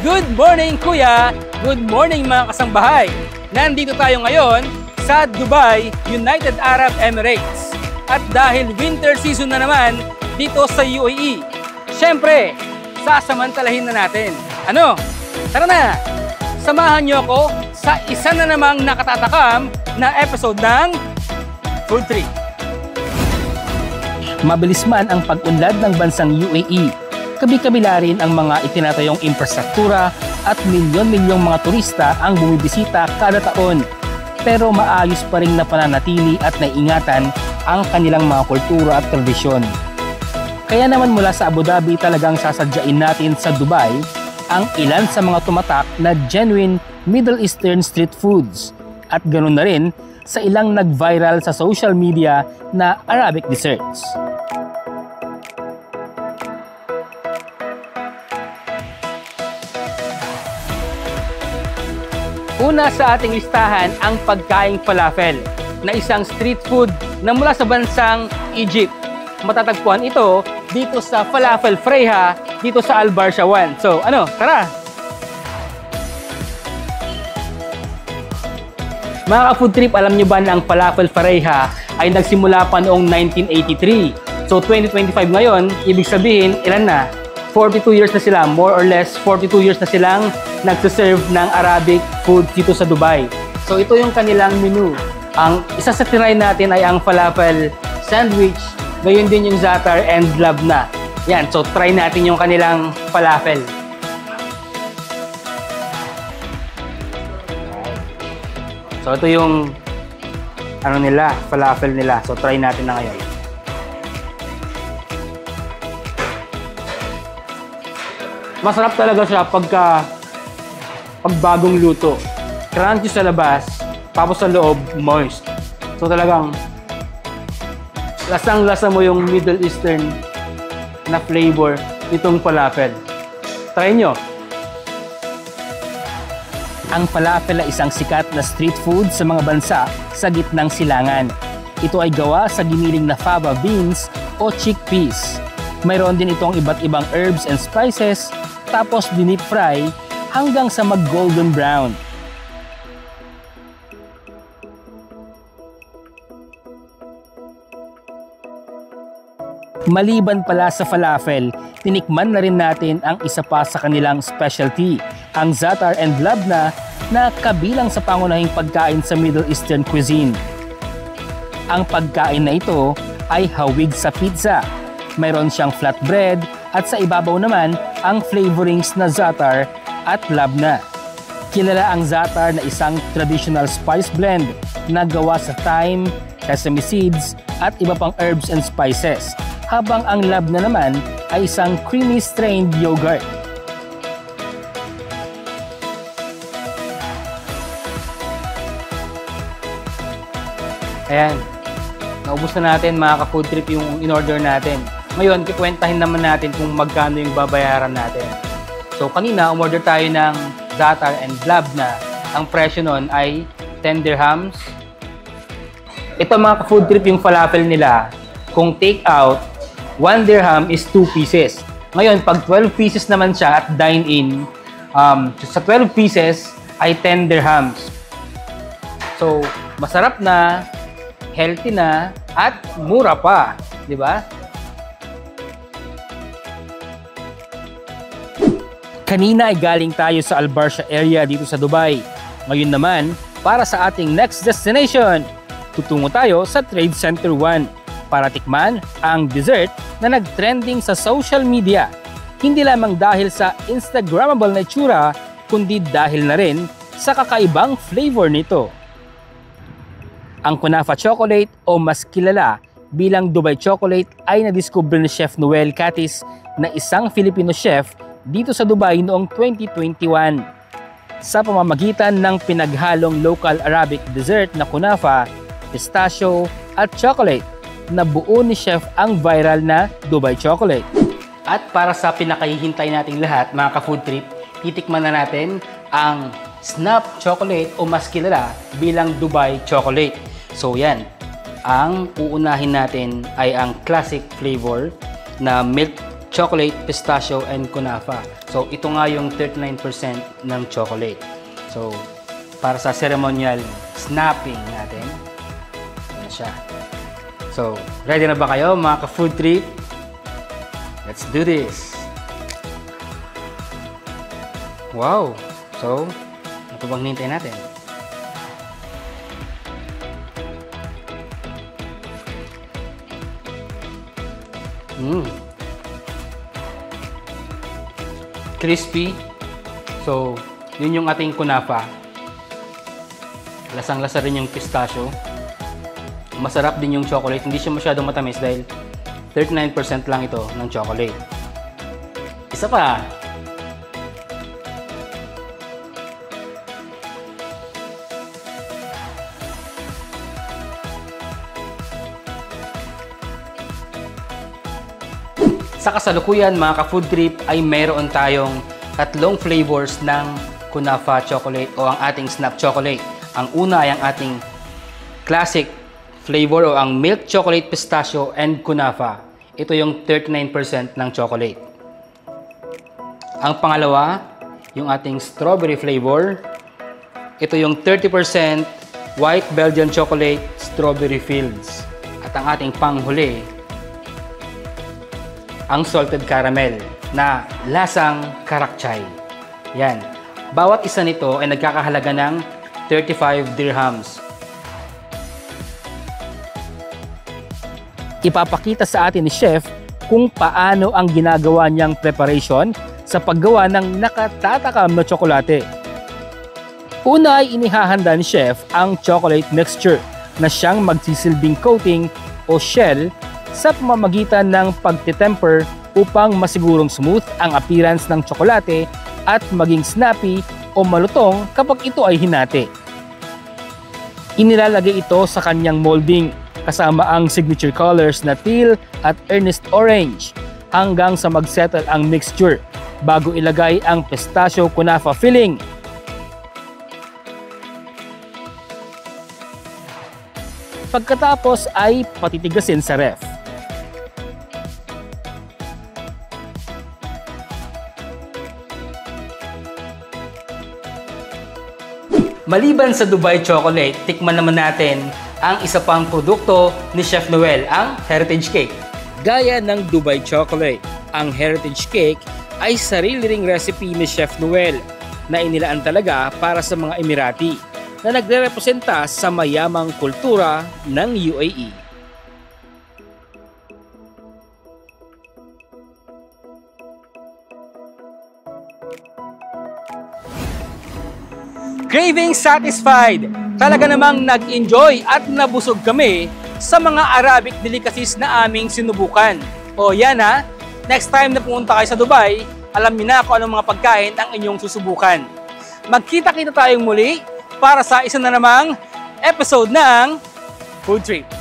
Good morning kuya! Good morning mga kasambahay! Nandito tayo ngayon sa Dubai, United Arab Emirates. At dahil winter season na naman dito sa UAE, syempre, sasamantalahin na natin. Ano? Tara na! Samahan niyo ako sa isa na namang nakatatakam na episode ng Food Trip. Mabilis man ang pag-unlad ng bansang UAE, kabi-kabila rin ang mga itinatayong infrastruktura at milyon-milyong mga turista ang bumibisita kada taon. Pero maayos pa rin na pananatili at naiingatan ang kanilang mga kultura at tradisyon. Kaya naman mula sa Abu Dhabi talagang sasadyain natin sa Dubai ang ilan sa mga tumatak na genuine Middle Eastern street foods at ganoon na rin sa ilang nag-viral sa social media na Arabic desserts. Una sa ating listahan ang pagkaing falafel na isang street food na mula sa bansang Egypt. Matatagpuan ito dito sa Falafel Freha dito sa Al Barshawan. So ano, tara! Mga ka-food trip, alam nyo ba na ang Falafel Freha ay nagsimula pa noong 1983. So 2025 ngayon, ibig sabihin ilan na? 42 years na sila, more or less 42 years na silang nagsiserve ng Arabic food dito sa Dubai. So ito yung kanilang menu. Ang isa sa tinry natin ay ang falafel sandwich, gayon din yung za'atar and labna. Yan, so try natin yung kanilang falafel. So ito yung ano nila, falafel nila. So try natin na ngayon. Masarap talaga siya pag bagong luto. Crunchy sa labas, tapos sa loob, moist. So talagang lasang-lasa mo yung Middle Eastern na flavor nitong falafel. Try nyo! Ang falafel ay isang sikat na street food sa mga bansa sa gitnang silangan. Ito ay gawa sa giniling na fava beans o chickpeas. Mayroon din itong iba't ibang herbs and spices, tapos dinip fry hanggang sa mag-golden brown. Maliban pala sa falafel, tinikman na rin natin ang isa pa sa kanilang specialty, ang za'atar and labna na kabilang sa pangunahing pagkain sa Middle Eastern cuisine. Ang pagkain na ito ay hawig sa pizza. Mayroon siyang flatbread at sa ibabaw naman ang flavorings na za'atar at labna. Kilala ang za'atar na isang traditional spice blend na gawa sa thyme, sesame seeds at iba pang herbs and spices, habang ang labna naman ay isang creamy strained yogurt. Ayan, naubos na natin mga ka-food trip yung in-order natin. Ngayon, kikwentahin naman natin kung magkano yung babayaran natin. So, kanina, umorder tayo ng za'atar and labna. Ang presyo nun ay 10 dirhams. Ito mga ka-food trip yung falafel nila. Kung take out, 1 dirham is 2 pieces. Ngayon, pag 12 pieces naman siya at dine-in, sa 12 pieces ay 10 dirhams. So, masarap na, healthy na, at mura pa. Di ba? Kanina ay galing tayo sa Al Barsha area dito sa Dubai. Ngayon naman, para sa ating next destination, tutungo tayo sa Trade Center 1 para tikman ang dessert na nag-trending sa social media. Hindi lamang dahil sa Instagrammable na itsura, kundi dahil na rin sa kakaibang flavor nito. Ang Kunafa Chocolate o mas kilala bilang Dubai Chocolate ay nadiskubre ni Chef Noel Catis na isang Filipino chef dito sa Dubai noong 2021 sa pamamagitan ng pinaghalong local Arabic dessert na kunafa, pistachio at chocolate na buo ni chef ang viral na Dubai Chocolate. At para sa pinakahihintay nating lahat mga ka-food trip, titikman na natin ang Snap Chocolate o mas kilala bilang Dubai Chocolate. So yan, ang uunahin natin ay ang classic flavor na milk chocolate, pistachio, and kunafa. So, ito nga yung 39% ng chocolate. So, para sa ceremonial snapping natin, yan siya. So, ready na ba kayo mga ka-food trip? Let's do this! Wow! So, ano pa bang hinihintay natin? Crispy. So, yun yung ating kunafa. Lasang-lasa rin yung pistachio. Masarap din yung chocolate. Hindi siya masyadong matamis dahil 39% lang ito ng chocolate. Isa pa. Sa kasalukuyan mga ka-food trip ay mayroon tayong tatlong flavors ng kunafa chocolate o ang ating snap chocolate. Ang una ay ang ating classic flavor o ang milk chocolate pistachio and kunafa. Ito yung 39% ng chocolate. Ang pangalawa, yung ating strawberry flavor. Ito yung 30% white Belgian chocolate strawberry fields. At ang ating panghuli, ang salted caramel na lasang karakchay. Yan. Bawat isa nito ay nagkakahalaga ng 35 dirhams. Ipapakita sa atin ni Chef kung paano ang ginagawa niyang preparation sa paggawa ng nakatatakam na tsokolate. Una ay inihahanda ni Chef ang chocolate mixture na siyang magsisilbing coating o shell sa pamamagitan ng pagtitemper upang masigurong smooth ang appearance ng tsokolate at maging snappy o malutong kapag ito ay hinati. Inilalagay ito sa kanyang molding kasama ang signature colors na teal at earnest orange hanggang sa magsettle ang mixture bago ilagay ang pistachio kunafa filling. Pagkatapos ay patitigasin sa ref. Maliban sa Dubai Chocolate, tikman naman natin ang isa pang produkto ni Chef Noel, ang Heritage Cake. Gaya ng Dubai Chocolate, ang Heritage Cake ay sarili ring recipe ni Chef Noel na inilaan talaga para sa mga Emirati na nagre-representa sa mayamang kultura ng UAE. Craving satisfied! Talaga namang nag-enjoy at nabusog kami sa mga Arabic delicacies na aming sinubukan. O yan ha, next time na pumunta kayo sa Dubai, alam niyo na kung anong mga pagkain ang inyong susubukan. Magkita-kita tayong muli para sa isa na namang episode ng Food Trip.